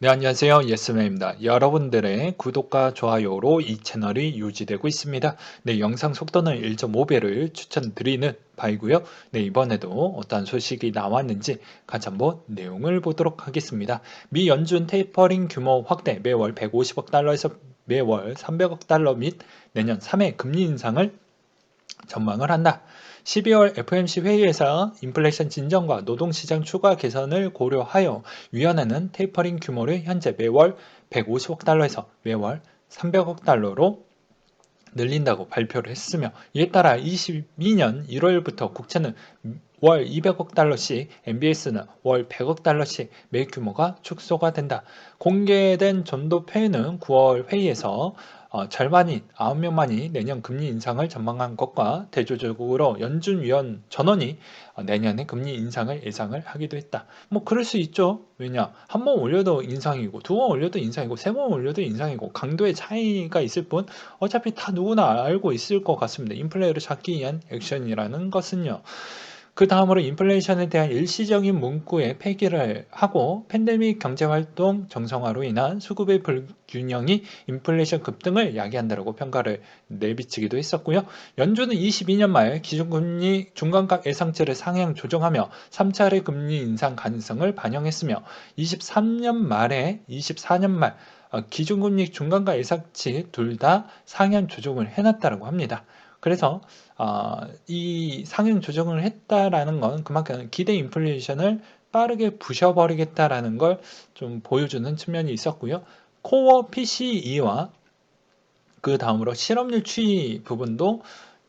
네, 안녕하세요. 예스맨입니다. 여러분들의 구독과 좋아요로 이 채널이 유지되고 있습니다. 네, 영상 속도는 1.5배를 추천드리는 바이고요. 네, 이번에도 어떤 소식이 나왔는지 같이 한번 내용을 보도록 하겠습니다. 미 연준 테이퍼링 규모 확대 매월 150억 달러에서 매월 300억 달러 및 내년 3회 금리 인상을 전망을 한다. 12월 FOMC 회의에서 인플레이션 진정과 노동시장 추가 개선을 고려하여 위원회는 테이퍼링 규모를 현재 매월 150억 달러에서 매월 300억 달러로 늘린다고 발표를 했으며, 이에 따라 22년 1월부터 국채는 월 200억 달러씩, MBS는 월 100억 달러씩 매입 규모가 축소가 된다. 공개된 전도표에는 9월 회의에서 절반인 9명만이 내년 금리 인상을 전망한 것과 대조적으로 연준위원 전원이 내년에 금리 인상을 예상을 하기도 했다. 뭐 그럴 수 있죠. 왜냐? 한 번 올려도 인상이고, 두 번 올려도 인상이고, 세 번 올려도 인상이고, 강도의 차이가 있을 뿐 어차피 다 누구나 알고 있을 것 같습니다. 인플레를 잡기 위한 액션이라는 것은요. 그 다음으로 인플레이션에 대한 일시적인 문구의 폐기를 하고, 팬데믹 경제활동 정상화로 인한 수급의 불균형이 인플레이션 급등을 야기한다고 평가를 내비치기도 했었고요. 연준은 22년 말 기준금리 중간값 예상치를 상향 조정하며 3차례 금리 인상 가능성을 반영했으며, 24년 말 기준금리 중간과 예상치 둘 다 상향 조정을 해놨다고 합니다. 그래서 이 상향 조정을 했다라는 건 그만큼 기대 인플레이션을 빠르게 부셔버리겠다라는 걸 좀 보여주는 측면이 있었고요. 코어 PCE와 그 다음으로 실업률 추이 부분도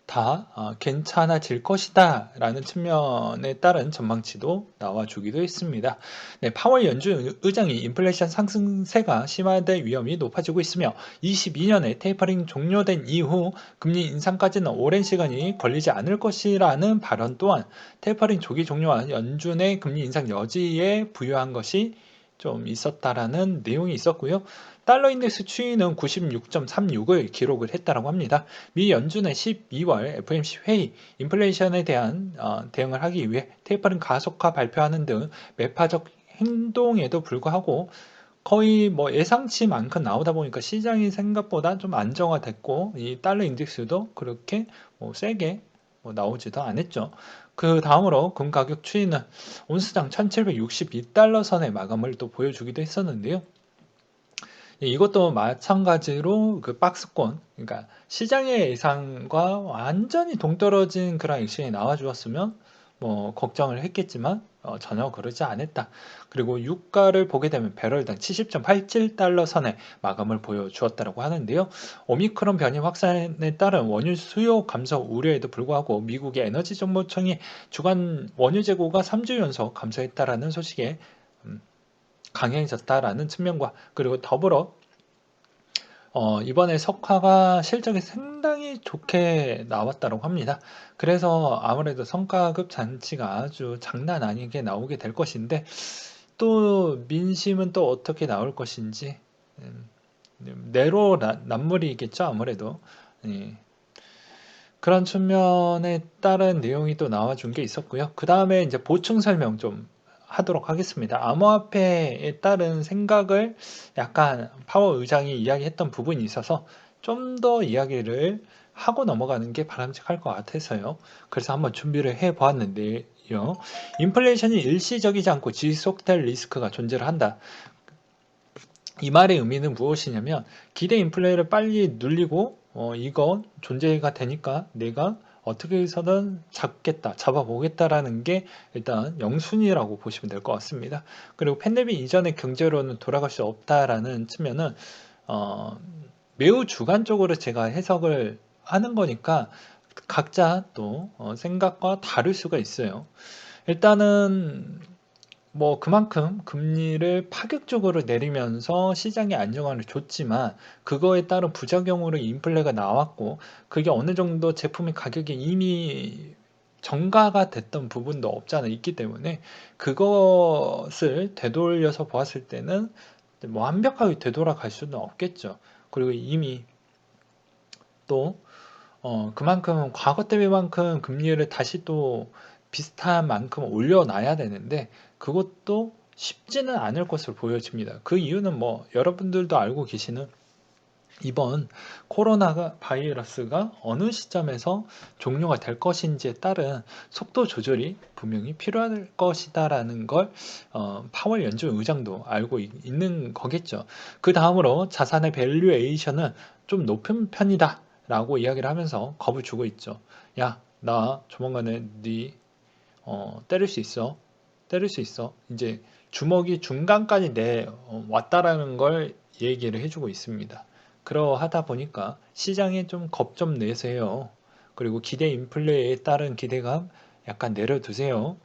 다 괜찮아질 것이다 라는 측면에 따른 전망치도 나와주기도 했습니다. 네, 파월 연준 의장이 인플레이션 상승세가 심화될 위험이 높아지고 있으며, 22년에 테이퍼링 종료된 이후 금리 인상까지는 오랜 시간이 걸리지 않을 것이라는 발언 또한 테이퍼링 조기 종료와 연준의 금리 인상 여지에 부여한 것이 좀 있었다라는 내용이 있었고요. 달러 인덱스 추이는 96.36을 기록을 했다고 합니다. 미 연준의 12월 FOMC 회의, 인플레이션에 대한 대응을 하기 위해 테이퍼링 가속화 발표하는 등 매파적 행동에도 불구하고 거의 뭐 예상치만큼 나오다 보니까 시장이 생각보다 좀 안정화됐고, 이 달러 인덱스도 그렇게 뭐 세게 나오지도 않았죠. 그 다음으로 금 가격 추이는 온스당 1762달러 선의 마감을 또 보여주기도 했었는데요. 이것도 마찬가지로 그 박스권, 그러니까 시장의 예상과 완전히 동떨어진 그런 액션이 나와 주었으면 뭐 걱정을 했겠지만 전혀 그러지 않았다. 그리고 유가를 보게 되면 배럴당 70.87달러 선에 마감을 보여주었다고 하는데요. 오미크론 변이 확산에 따른 원유 수요 감소 우려에도 불구하고 미국의 에너지 정보청이 주간 원유 재고가 3주 연속 감소했다라는 소식에 강해졌다라는 측면과, 그리고 더불어 이번에 석화가 실적이 상당히 좋게 나왔다고 합니다. 그래서 아무래도 성과급 잔치가 아주 장난 아니게 나오게 될 것인데, 또 민심은 또 어떻게 나올 것인지 내로남불이겠죠 아무래도. 예. 그런 측면에 따른 내용이 또 나와준 게 있었고요. 그 다음에 이제 보충 설명 좀 하도록 하겠습니다. 암호화폐에 따른 생각을 약간 파워 의장이 이야기했던 부분이 있어서 좀 더 이야기를 하고 넘어가는 게 바람직할 것 같아서요. 그래서 한번 준비를 해 보았는데요. 인플레이션이 일시적이지 않고 지속될 리스크가 존재를 한다. 이 말의 의미는 무엇이냐면, 기대 인플레를 빨리 눌리고 이거 존재가 되니까 내가 어떻게 해서든 잡아보겠다라는 게 일단 영순이라고 보시면 될 것 같습니다. 그리고 팬데믹 이전의 경제로는 돌아갈 수 없다라는 측면은 어, 매우 주관적으로 제가 해석을 하는 거니까 각자 또 생각과 다를 수가 있어요. 일단은 뭐 그만큼 금리를 파격적으로 내리면서 시장의 안정화를 줬지만, 그거에 따른 부작용으로 인플레가 나왔고, 그게 어느 정도 제품의 가격이 이미 정가가 됐던 부분도 없지 않아 있기 때문에, 그것을 되돌려서 보았을 때는 뭐 완벽하게 되돌아갈 수는 없겠죠. 그리고 이미 또 그만큼 과거 때만큼 금리를 다시 또 비슷한 만큼 올려놔야 되는데, 그것도 쉽지는 않을 것으로 보여집니다. 그 이유는 뭐 여러분들도 알고 계시는 이번 코로나 바이러스가 어느 시점에서 종료가 될 것인지에 따른 속도 조절이 분명히 필요할 것이다라는 걸 파월 연준 의장도 알고 있는 거겠죠. 그 다음으로 자산의 밸류에이션은 좀 높은 편이다 라고 이야기를 하면서 겁을 주고 있죠. 야, 나 조만간에 네 때릴 수 있어. 때릴 수 있어. 이제 주먹이 중간까지 왔다라는 걸 얘기를 해주고 있습니다. 그러하다 보니까 시장에 좀 겁 좀 내세요. 그리고 기대 인플레에 따른 기대감 약간 내려두세요.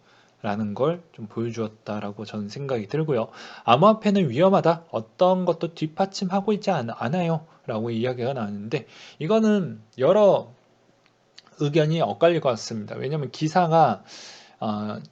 라는 걸 좀 보여주었다라고 저는 생각이 들고요. 암호화폐는 위험하다. 어떤 것도 뒷받침하고 있지 않아요. 라고 이야기가 나왔는데 이거는 여러 의견이 엇갈릴 것 같습니다. 왜냐하면 기사가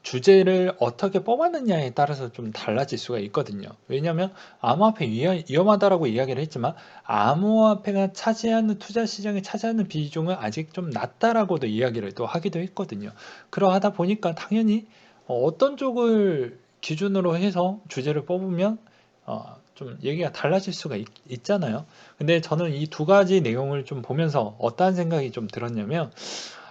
주제를 어떻게 뽑았느냐에 따라서 좀 달라질 수가 있거든요. 왜냐하면 암호화폐 위험하다라고 이야기를 했지만 암호화폐가 차지하는 투자 시장에 차지하는 비중은 아직 좀 낮다라고도 이야기를 또 하기도 했거든요. 그러하다 보니까 당연히 어떤 쪽을 기준으로 해서 주제를 뽑으면 좀 얘기가 달라질 수가 있잖아요. 근데 저는 이 두 가지 내용을 좀 보면서 어떠한 생각이 좀 들었냐면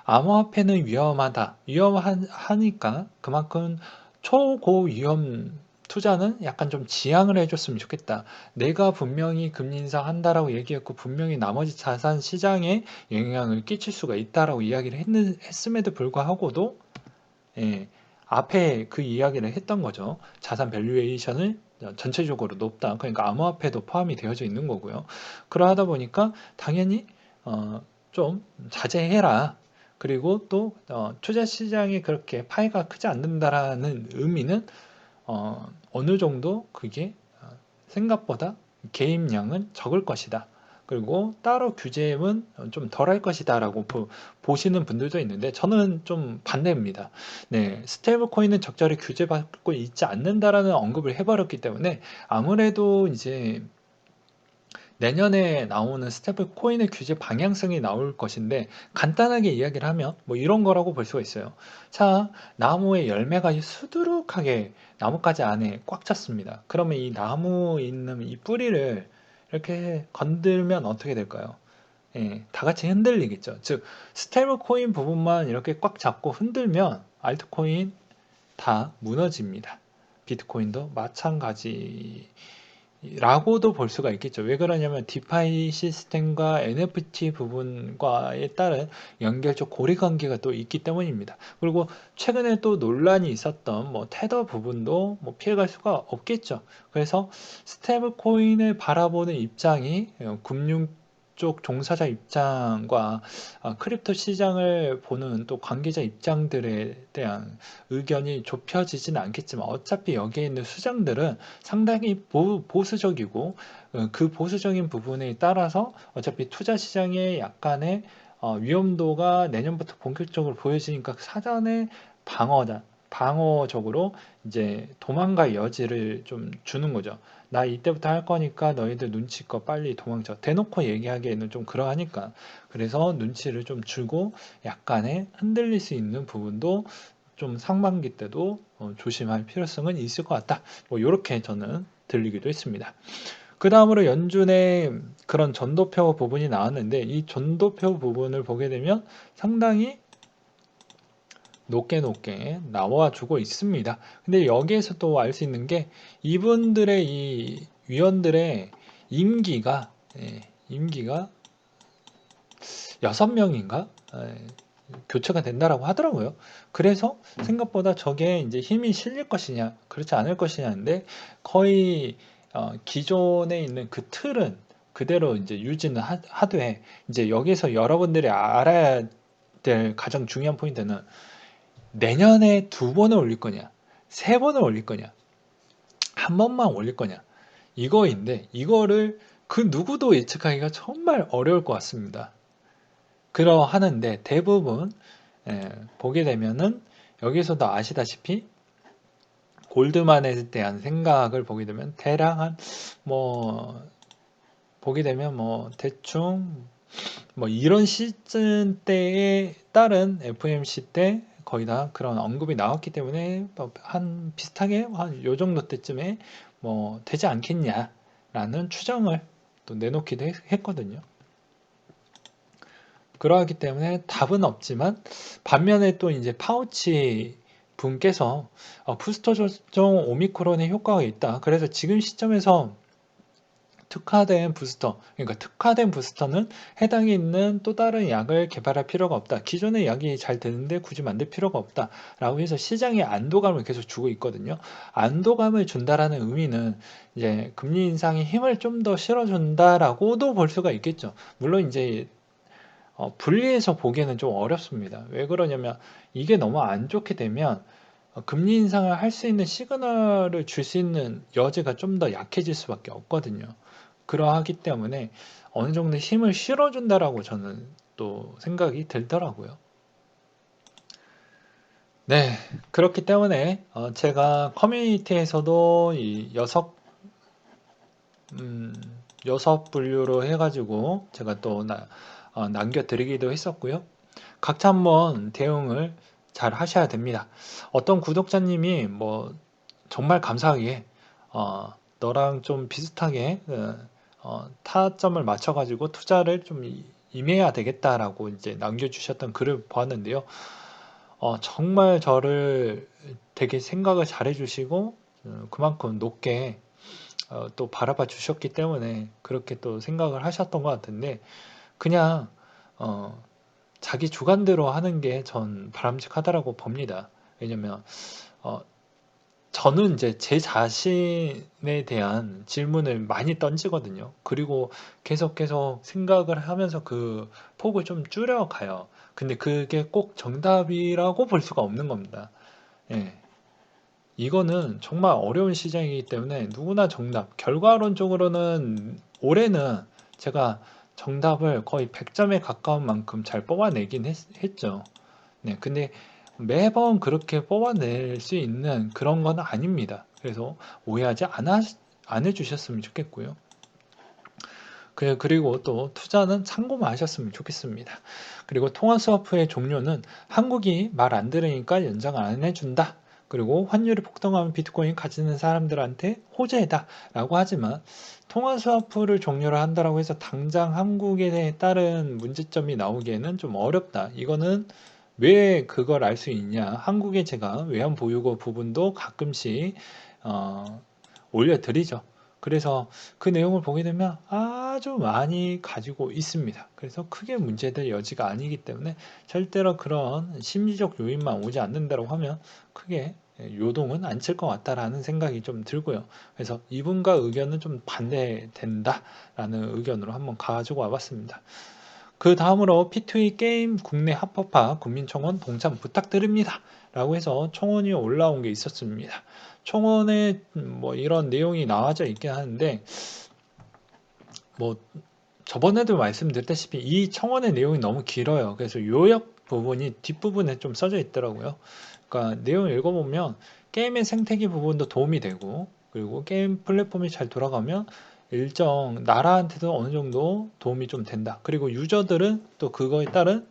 암호화폐는 위험하다. 위험하니까 그만큼 초고위험 투자는 약간 좀 지양을 해줬으면 좋겠다. 내가 분명히 금리 인상한다라고 얘기했고 분명히 나머지 자산 시장에 영향을 끼칠 수가 있다라고 이야기를 했음에도 불구하고도 예, 앞에 그 이야기를 했던 거죠. 자산 밸류에이션을 전체적으로 높다. 그러니까 암호화폐도 포함이 되어져 있는 거고요. 그러하다 보니까 당연히 좀 자제해라. 그리고 또 투자 시장이 그렇게 파이가 크지 않는다라는 의미는 어느 정도 그게 생각보다 개입량은 적을 것이다. 그리고 따로 규제는 좀 덜할 것이다 라고 보시는 분들도 있는데 저는 좀 반대입니다. 네, 스테이블 코인은 적절히 규제받고 있지 않는다라는 언급을 해버렸기 때문에 아무래도 이제 내년에 나오는 스테이블 코인의 규제 방향성이 나올 것인데 간단하게 이야기를 하면 뭐 이런 거라고 볼 수가 있어요. 자, 나무에 열매가 수두룩하게 나뭇가지 안에 꽉 찼습니다. 그러면 이 나무에 있는 이 뿌리를 이렇게 건들면 어떻게 될까요? 예, 다 같이 흔들리겠죠. 즉, 스테이블 코인 부분만 이렇게 꽉 잡고 흔들면 알트코인 다 무너집니다. 비트코인도 마찬가지 라고도 볼 수가 있겠죠. 왜 그러냐면 디파이 시스템과 NFT 부분과에 따른 연결적 고리관계가 또 있기 때문입니다. 그리고 최근에 또 논란이 있었던 뭐 테더 부분도 뭐 피해갈 수가 없겠죠. 그래서 스테이블 코인을 바라보는 입장이 금융 쪽 종사자 입장과 크립토 시장을 보는 또 관계자 입장들에 대한 의견이 좁혀지지는 않겠지만 어차피 여기에 있는 수장들은 상당히 보수적이고 그 보수적인 부분에 따라서 어차피 투자 시장에 약간의 위험도가 내년부터 본격적으로 보여지니까 사전에 방어적으로 이제 도망갈 여지를 좀 주는 거죠. 나 이때부터 할 거니까 너희들 눈치껏 빨리 도망쳐. 대놓고 얘기하기에는 좀 그러하니까. 그래서 눈치를 좀 주고 약간의 흔들릴 수 있는 부분도 좀 상반기 때도 조심할 필요성은 있을 것 같다. 뭐 이렇게 저는 들리기도 했습니다. 그 다음으로 연준의 그런 전도표 부분이 나왔는데 이 전도표 부분을 보게 되면 상당히 높게 나와주고 있습니다. 근데 여기에서 또 알 수 있는 게 이분들의 이 위원들의 임기가 임기가 6명인가 교체가 된다라고 하더라고요. 그래서 생각보다 저게 이제 힘이 실릴 것이냐, 그렇지 않을 것이냐인데 거의 기존에 있는 그 틀은 그대로 이제 유지는 하되 이제 여기서 여러분들이 알아야 될 가장 중요한 포인트는 내년에 2번을 올릴 거냐, 3번을 올릴 거냐, 한 번만 올릴 거냐 이거인데 이거를 그 누구도 예측하기가 정말 어려울 것 같습니다. 그러하는데 대부분 보게 되면은 여기서도 아시다시피 골드만에 대한 생각을 보게 되면 대략 한 뭐 보게 되면 뭐 대충 뭐 이런 시즌 때에 따른 FOMC 때 거의 다 그런 언급이 나왔기 때문에 한 비슷하게 한 요 정도 때쯤에 뭐 되지 않겠냐라는 추정을 또 내놓기도 했거든요. 그러하기 때문에 답은 없지만 반면에 또 이제 파우치 분께서 부스터 접종 오미크론의 효과가 있다. 그래서 지금 시점에서 특화된 부스터, 그러니까 특화된 부스터는 해당이 있는 또 다른 약을 개발할 필요가 없다. 기존의 약이 잘 되는데 굳이 만들 필요가 없다. 라고 해서 시장에 안도감을 계속 주고 있거든요. 안도감을 준다라는 의미는 이제 금리 인상에 힘을 좀 더 실어준다라고도 볼 수가 있겠죠. 물론 이제 분리해서 보기에는 좀 어렵습니다. 왜 그러냐면 이게 너무 안 좋게 되면 금리 인상을 할 수 있는 시그널을 줄 수 있는 여지가 좀 더 약해질 수밖에 없거든요. 그러하기 때문에 어느 정도 힘을 실어준다라고 저는 또 생각이 들더라고요. 네, 그렇기 때문에 제가 커뮤니티에서도 이 음, 6분류로 해가지고 제가 또 남겨드리기도 했었고요. 각자 한번 대응을 잘 하셔야 됩니다. 어떤 구독자님이 뭐 정말 감사하게 너랑 좀 비슷하게 타점을 맞춰가지고 투자를 좀 임해야 되겠다라고 이제 남겨주셨던 글을 보았는데요. 정말 저를 되게 생각을 잘해주시고 그만큼 높게 또 바라봐 주셨기 때문에 그렇게 또 생각을 하셨던 것 같은데 그냥 어, 자기 주관대로 하는 게 전 바람직하다라고 봅니다. 왜냐면 어, 저는 이제 제 자신에 대한 질문을 많이 던지거든요. 그리고 계속 생각을 하면서 그 폭을 좀 줄여가요. 근데 그게 꼭 정답이라고 볼 수가 없는 겁니다. 예. 이거는 정말 어려운 시장이기 때문에 누구나 정답, 결과론적으로는 올해는 제가 정답을 거의 100점에 가까운 만큼 잘 뽑아내긴 했죠. 네, 근데 매번 그렇게 뽑아낼 수 있는 그런 건 아닙니다. 그래서 오해하지 안 해주셨으면 좋겠고요. 그리고 또 투자는 참고만 하셨으면 좋겠습니다. 그리고 통화 스와프의 종료는 한국이 말 안 들으니까 연장 안 해준다. 그리고 환율이 폭등하면 비트코인 가지는 사람들한테 호재다 라고 하지만 통화 스와프를 종료를 한다라고 해서 당장 한국에 따른 문제점이 나오기에는 좀 어렵다. 이거는 왜 그걸 알 수 있냐? 한국에 제가 외환 보유고 부분도 가끔씩 어, 올려드리죠. 그래서 그 내용을 보게 되면 아주 많이 가지고 있습니다. 그래서 크게 문제될 여지가 아니기 때문에 절대로 그런 심리적 요인만 오지 않는다고 하면 크게 요동은 안 칠 것 같다라는 생각이 좀 들고요. 그래서 이분과 의견은 좀 반대된다라는 의견으로 한번 가지고 와봤습니다. 그 다음으로 P2E 게임 국내 합법화 국민청원 동참 부탁드립니다. 라고 해서 청원이 올라온 게 있었습니다. 청원에 뭐 이런 내용이 나와져 있긴 하는데 뭐 저번에도 말씀드렸다시피 이 청원의 내용이 너무 길어요. 그래서 요약 부분이 뒷부분에 좀 써져 있더라고요. 그러니까 내용을 읽어보면 게임의 생태계 부분도 도움이 되고 그리고 게임 플랫폼이 잘 돌아가면 일정 나라한테도 어느 정도 도움이 좀 된다. 그리고 유저들은 또 그거에 따른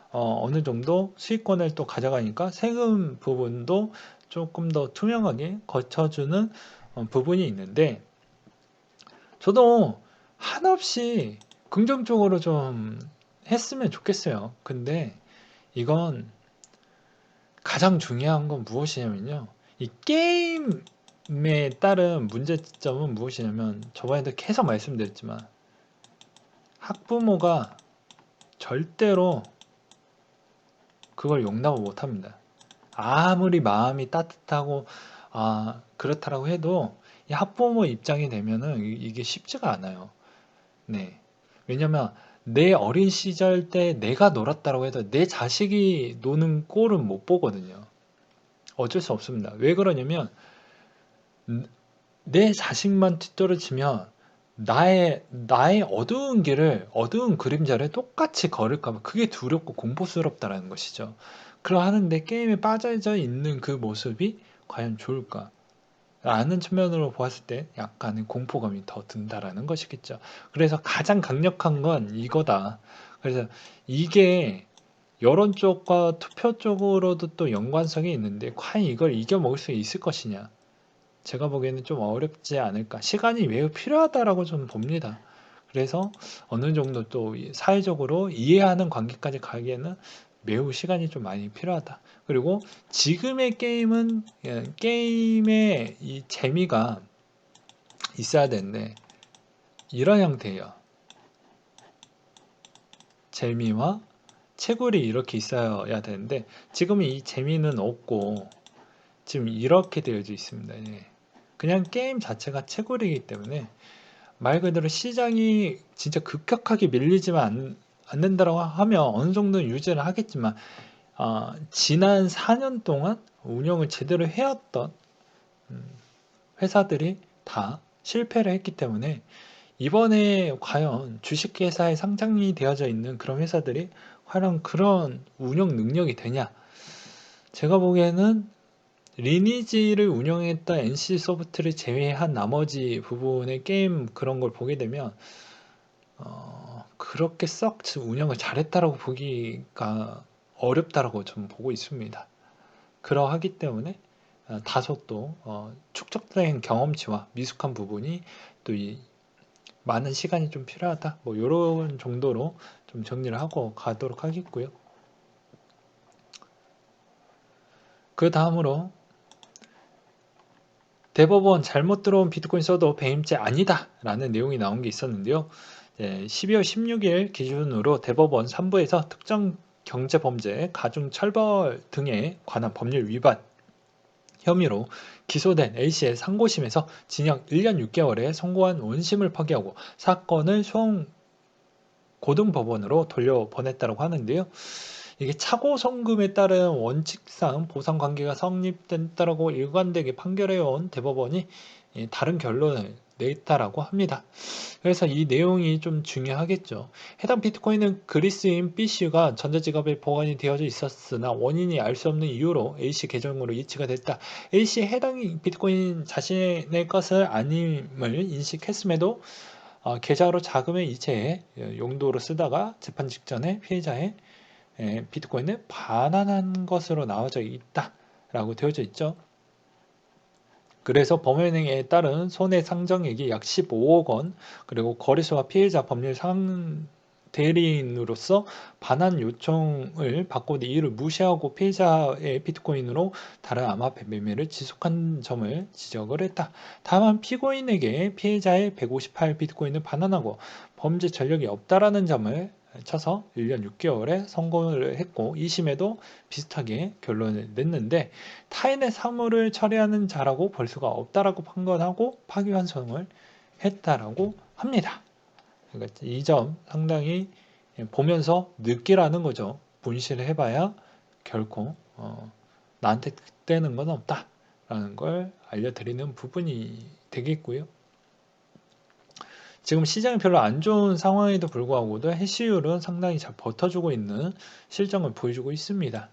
어느 정도 수익권을 또 가져가니까 세금 부분도 조금 더 투명하게 거쳐주는 부분이 있는데 저도 한없이 긍정적으로 좀 했으면 좋겠어요. 근데 이건 가장 중요한 건 무엇이냐면요. 이 게임에 따른 문제점은 무엇이냐면 저번에도 계속 말씀드렸지만 학부모가 절대로 그걸 용납을 못합니다. 아무리 마음이 따뜻하고 그렇다라고 해도 이 학부모 입장이 되면은 이게 쉽지가 않아요. 네. 왜냐면 내 어린 시절 때 내가 놀았다고 해도 내 자식이 노는 꼴은 못 보거든요. 어쩔 수 없습니다. 왜 그러냐면 내 자식만 뒤떨어지면 나의 어두운 길을 어두운 그림자를 똑같이 걸을까 봐 그게 두렵고 공포스럽다라는 것이죠. 그러하는데 게임에 빠져져 있는 그 모습이 과연 좋을까? 라는 측면으로 보았을 때 약간의 공포감이 더 든다라는 것이겠죠. 그래서 가장 강력한 건 이거다. 그래서 이게 여론 쪽과 투표 쪽으로도 또 연관성이 있는데 과연 이걸 이겨먹을 수 있을 것이냐. 제가 보기에는 좀 어렵지 않을까. 시간이 매우 필요하다라고 저는 봅니다. 그래서 어느 정도 또 사회적으로 이해하는 관계까지 가기에는 매우 시간이 좀 많이 필요하다. 그리고 지금의 게임은 게임의 이 재미가 있어야 되는데 이런 형태예요. 재미와 채굴이 이렇게 있어야 되는데 지금은 이 재미는 없고 지금 이렇게 되어져 있습니다. 예. 그냥 게임 자체가 채굴이기 때문에 말 그대로 시장이 진짜 급격하게 밀리지만 않는다고 하면 어느 정도는 유지를 하겠지만 지난 4년 동안 운영을 제대로 해왔던 회사들이 다 실패를 했기 때문에 이번에 과연 주식회사에 상장이 되어져 있는 그런 회사들이 과연 그런 운영 능력이 되냐? 제가 보기에는 리니지를 운영했던 NC소프트를 제외한 나머지 부분의 게임 그런 걸 보게 되면 그렇게 썩 운영을 잘했다라고 보기가 어렵다라고 좀 보고 있습니다. 그러하기 때문에 다소 또 축적된 경험치와 미숙한 부분이 또 이 많은 시간이 좀 필요하다. 뭐 이런 정도로 좀 정리를 하고 가도록 하겠고요. 그 다음으로 대법원 잘못 들어온 비트코인 써도 배임죄 아니다 라는 내용이 나온 게 있었는데요. 12월 16일 기준으로 대법원 3부에서 특정 경제범죄, 가중처벌 등에 관한 법률 위반 혐의로 기소된 A씨의 상고심에서 징역 1년 6개월에 선고한 원심을 파기하고 사건을 고등법원으로 돌려보냈다고 하는데요. 이게 차고 송금에 따른 원칙상 보상관계가 성립된다라고 일관되게 판결해온 대법원이 다른 결론을 냈다라고 합니다. 그래서 이 내용이 좀 중요하겠죠. 해당 비트코인은 그리스인 B씨가 전자지갑에 보관이 되어져 있었으나 원인이 알 수 없는 이유로 A씨 계정으로 이체가 됐다. A씨 해당 비트코인 자신의 것을 아님을 인식했음에도 계좌로 자금의 이체에 용도로 쓰다가 재판 직전에 피해자의 비트코인을 반환한 것으로 나와져 있다라고 되어져 있죠. 그래서 범행에 따른 손해상정액이 약 15억 원, 그리고 거래소와 피해자 법률 대리인으로서 반환 요청을 받고 이를 무시하고 피해자의 비트코인으로 다른 암호화폐 매매를 지속한 점을 지적을 했다. 다만 피고인에게 피해자의 158 비트코인을 반환하고 범죄 전력이 없다라는 점을 쳐서 1년 6개월에 선고를 했고 2심에도 비슷하게 결론을 냈는데 타인의 사물을 처리하는 자라고 볼 수가 없다라고 판단하고 파기환송을 했다라고 합니다. 그러니까 이 점 상당히 보면서 느끼라는 거죠. 분실을 해봐야 결코 나한테 득되는 건 없다라는 걸 알려드리는 부분이 되겠고요. 지금 시장이 별로 안 좋은 상황에도 불구하고도 해시율은 상당히 잘 버텨주고 있는 실정을 보여주고 있습니다.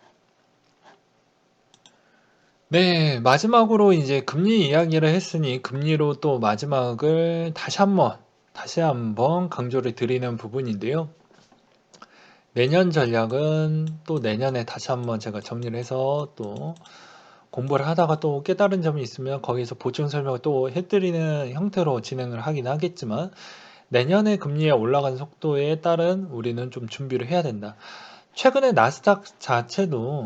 네, 마지막으로 이제 금리 이야기를 했으니 금리로 또 마지막을 다시 한번 강조를 드리는 부분인데요. 내년 전략은 또 내년에 다시 한번 제가 정리를 해서 또 공부를 하다가 또 깨달은 점이 있으면 거기서 보충 설명을 또 해드리는 형태로 진행을 하긴 하겠지만 내년에 금리의 올라가는 속도에 따른 우리는 좀 준비를 해야 된다. 최근에 나스닥 자체도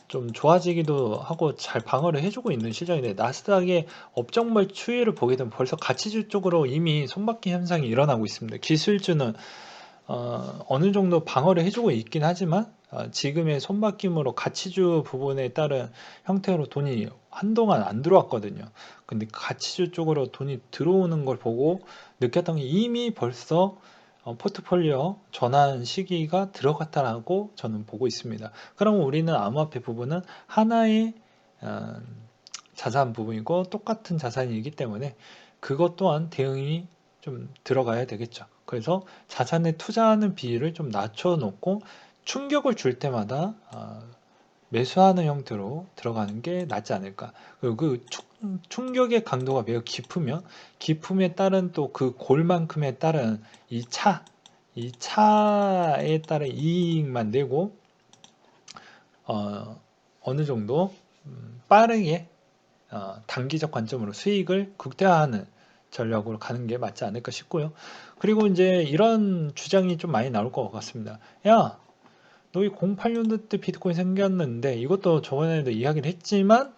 좀 좋아지기도 하고 잘 방어를 해주고 있는 시장인데 나스닥의 업종별 추이를 보게 되면 벌써 가치주 쪽으로 이미 손바뀜 현상이 일어나고 있습니다. 기술주는 어느 정도 방어를 해주고 있긴 하지만 지금의 손바뀜으로 가치주 부분에 따른 형태로 돈이 한동안 안 들어왔거든요. 근데 가치주 쪽으로 돈이 들어오는 걸 보고 느꼈던 게 이미 벌써 포트폴리오 전환 시기가 들어갔다라고 저는 보고 있습니다. 그럼 우리는 암호화폐 부분은 하나의 어, 자산 부분이고 똑같은 자산이기 때문에 그것 또한 대응이 좀 들어가야 되겠죠. 그래서 자산에 투자하는 비율을 좀 낮춰놓고 충격을 줄 때마다 매수하는 형태로 들어가는 게 낫지 않을까. 그리고 그 충격의 강도가 매우 깊으면 깊음에 따른 또 그 골만큼에 따른 이 차에 따른 이익만 내고 어느 정도 빠르게 단기적 관점으로 수익을 극대화하는 전략으로 가는 게 맞지 않을까 싶고요. 그리고 이제 이런 주장이 좀 많이 나올 것 같습니다. 야, 너희 08년도 때 비트코인 생겼는데 이것도 저번에도 이야기를 했지만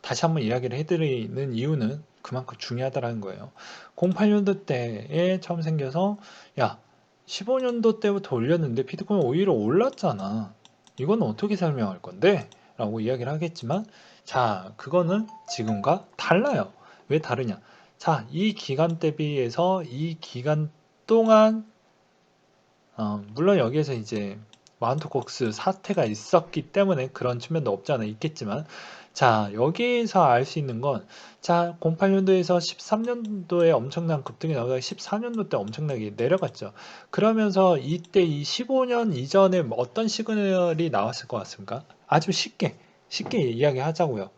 다시 한번 이야기를 해드리는 이유는 그만큼 중요하다는 거예요. 08년도 때에 처음 생겨서 야 15년도 때부터 올렸는데 비트코인 오히려 올랐잖아. 이건 어떻게 설명할 건데? 라고 이야기를 하겠지만 자 그거는 지금과 달라요. 왜 다르냐? 자 이 기간 대비해서 이 기간 동안 물론 여기에서 이제 마운트 곡스 사태가 있었기 때문에 그런 측면도 없지 않아 있겠지만 자 여기에서 알 수 있는 건 자 08년도에서 13년도에 엄청난 급등이 나오다가 14년도 때 엄청나게 내려갔죠. 그러면서 이때 이 15년 이전에 어떤 시그널이 나왔을 것 같습니까? 아주 쉽게 이야기하자고요.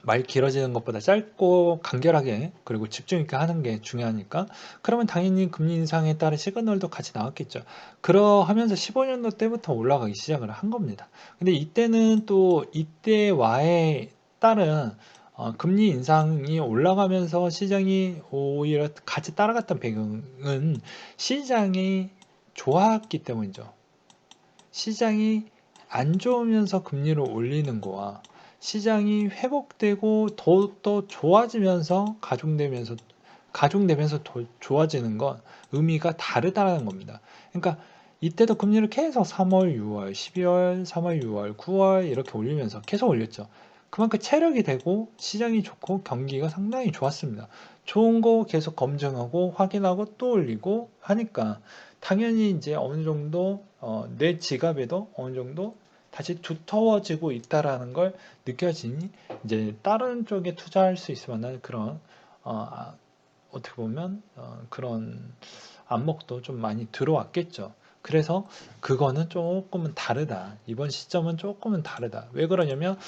말 길어지는 것보다 짧고 간결하게 그리고 집중 있게 하는 게 중요하니까 그러면 당연히 금리 인상에 따른 시그널도 같이 나왔겠죠. 그러하면서 15년도 때부터 올라가기 시작을 한 겁니다. 근데 이때는 또 이때와에 따른 금리 인상이 올라가면서 시장이 오히려 같이 따라갔던 배경은 시장이 좋았기 때문이죠. 시장이 안 좋으면서 금리를 올리는 거와 시장이 회복되고 더욱더 좋아지면서 가중되면서 더 좋아지는 건 의미가 다르다는 겁니다. 그러니까 이때도 금리를 계속 3월, 6월, 12월, 3월, 6월, 9월 이렇게 올리면서 계속 올렸죠. 그만큼 체력이 되고 시장이 좋고 경기가 상당히 좋았습니다. 좋은 거 계속 검증하고 확인하고 또 올리고 하니까 당연히 이제 어느 정도 내 지갑에도 어느 정도 다시 두터워지고 있다라는 걸 느껴지니 이제 다른 쪽에 투자할 수 있을 만한 그런 어떻게 보면 그런 안목도 좀 많이 들어왔겠죠. 그래서 그거는 조금은 다르다. 이번 시점은 조금은 다르다. 왜 그러냐면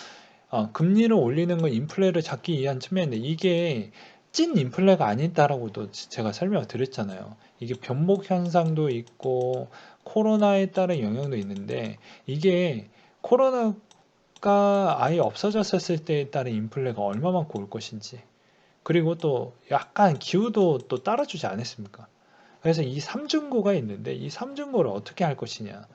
금리를 올리는 건 인플레를 잡기 위한 측면인데 이게 찐 인플레가 아니다라고도 제가 설명을 드렸잖아요. 이게 변목 현상도 있고 코로나에 따른 영향도 있는데 이게 코로나가 아예 없어졌을 때에 따른 인플레가 얼마만큼 올 것인지 그리고 또 약간 기후도 또 따라주지 않았습니까? 그래서 이 삼중고가 있는데 이 삼중고를 어떻게 할 것이냐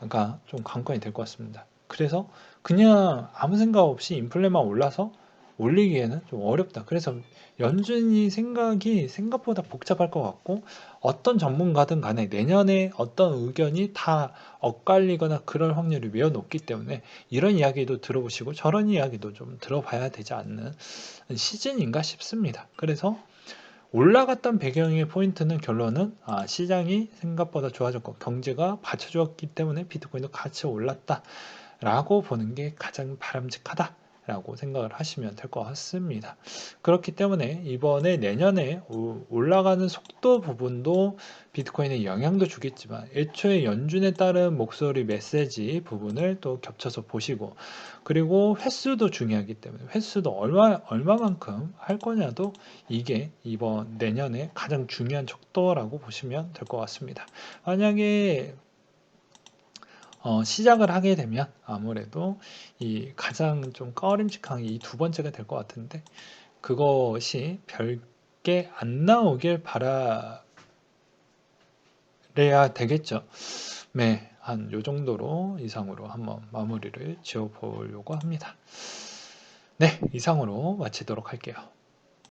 가 좀 관건이 될 것 같습니다. 그래서 그냥 아무 생각 없이 인플레만 올라서 올리기에는 좀 어렵다. 그래서 연준이 생각이 생각보다 복잡할 것 같고 어떤 전문가든 간에 내년에 어떤 의견이 다 엇갈리거나 그럴 확률이 매우 높기 때문에 이런 이야기도 들어보시고 저런 이야기도 좀 들어봐야 되지 않는 시즌인가 싶습니다. 그래서 올라갔던 배경의 포인트는 결론은 시장이 생각보다 좋아졌고 경제가 받쳐주었기 때문에 비트코인도 같이 올랐다라고 보는 게 가장 바람직하다라고 생각을 하시면 될 것 같습니다. 그렇기 때문에 이번에 내년에 올라가는 속도 부분도 비트코인에 영향도 주겠지만 애초에 연준에 따른 목소리 메시지 부분을 또 겹쳐서 보시고 그리고 횟수도 중요하기 때문에 횟수도 얼마만큼 할 거냐도 이게 이번 내년에 가장 중요한 척도라고 보시면 될 것 같습니다. 만약에 시작을 하게 되면 아무래도 이 가장 좀 꺼림칙한 이 두 번째가 될 것 같은데 그것이 별게 안 나오길 바라야 되겠죠. 네, 한 요 정도로 이상으로 한번 마무리를 지어 보려고 합니다. 네, 이상으로 마치도록 할게요.